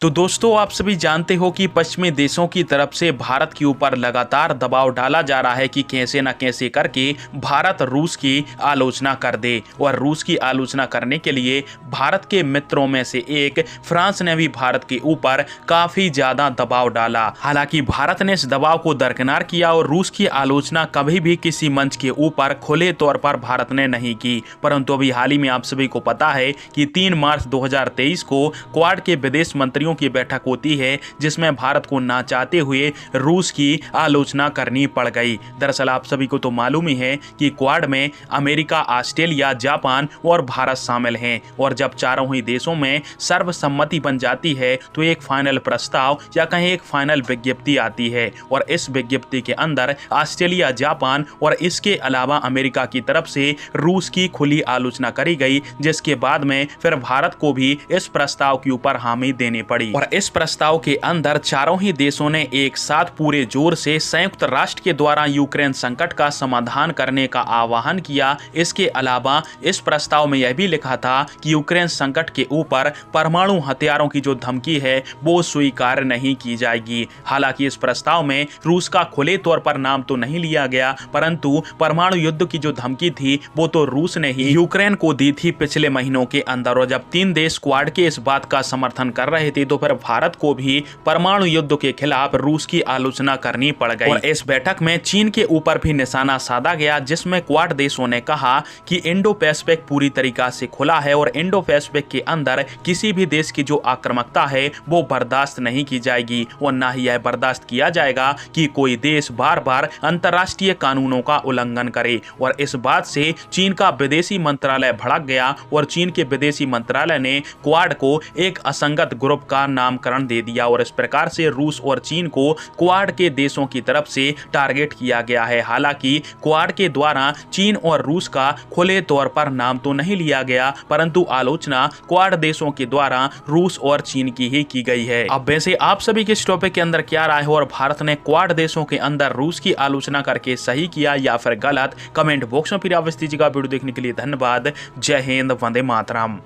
तो दोस्तों, आप सभी जानते हो कि पश्चिमी देशों की तरफ से भारत के ऊपर लगातार दबाव डाला जा रहा है कि कैसे न कैसे करके भारत रूस की आलोचना कर दे। और रूस की आलोचना करने के लिए भारत के मित्रों में से एक फ्रांस ने भी भारत के ऊपर काफी ज्यादा दबाव डाला। हालांकि भारत ने इस दबाव को दरकिनार किया और रूस की आलोचना कभी भी किसी मंच के ऊपर खुले तौर पर भारत ने नहीं की। परंतु अभी हाल ही में आप सभी को पता है कि 3 मार्च 2023 को क्वाड के विदेश मंत्रियों की बैठक होती है, जिसमें भारत को ना चाहते हुए रूस की आलोचना करनी पड़ गई। दरअसल आप सभी को तो मालूम ही है कि क्वाड में अमेरिका, ऑस्ट्रेलिया, जापान और भारत शामिल हैं। और जब चारों ही देशों में सर्वसम्मति बन जाती है तो एक फाइनल प्रस्ताव या कहीं एक फाइनल विज्ञप्ति आती है। और इस विज्ञप्ति के अंदर ऑस्ट्रेलिया, जापान और इसके अलावा अमेरिका की तरफ से रूस की खुली आलोचना करी गई, जिसके बाद में फिर भारत को भी इस प्रस्ताव के ऊपर हामी देनी पड़ी। और इस प्रस्ताव के अंदर चारों ही देशों ने एक साथ पूरे जोर से संयुक्त राष्ट्र के द्वारा यूक्रेन संकट का समाधान करने का आह्वान किया। इसके अलावा इस प्रस्ताव में यह भी लिखा था कि यूक्रेन संकट के ऊपर परमाणु हथियारों की जो धमकी है वो स्वीकार नहीं की जाएगी। हालांकि इस प्रस्ताव में रूस का खुले तौर पर नाम तो नहीं लिया गया, परंतु परमाणु युद्ध की जो धमकी थी वो तो रूस ने ही यूक्रेन को दी थी पिछले महीनों के अंदर। और जब 3 देश क्वाड के इस बात का समर्थन कर रहे थे तो फिर भारत को भी परमाणु युद्ध के खिलाफ रूस की आलोचना करनी पड़ गई। और इस बैठक में चीन के ऊपर भी निशाना साधा गया, जिसमें क्वाड देशों ने कहा कि इंडो पैसिफिक पूरी तरीका से खुला है और इंडो पैसिफिक के अंदर किसी भी देश की जो आक्रामकता है वो बर्दाश्त नहीं की जाएगी और ना ही यह बर्दाश्त किया जाएगा कि कोई देश बार बार अंतर्राष्ट्रीय कानूनों का उल्लंघन करे। और इस बात से चीन का विदेशी मंत्रालय भड़क गया और चीन के विदेशी मंत्रालय ने क्वाड को एक असंगत ग्रुप का नामकरण दे दिया। और इस प्रकार से रूस और चीन को क्वाड के देशों की तरफ से टारगेट किया गया है। हालांकि क्वाड के द्वारा चीन और रूस का खुले तौर पर नाम तो नहीं लिया गया, परंतु आलोचना क्वाड देशों के द्वारा रूस और चीन की ही की गई है। अब वैसे आप सभी के इस टॉपिक के अंदर क्या राय है और भारत ने क्वाड देशों के अंदर रूस की आलोचना करके सही किया या फिर गलत? कमेंट बॉक्स में फिर आप दीजिएगा। वीडियो देखने के लिए धन्यवाद। जय हिंद, वंदे मातरम।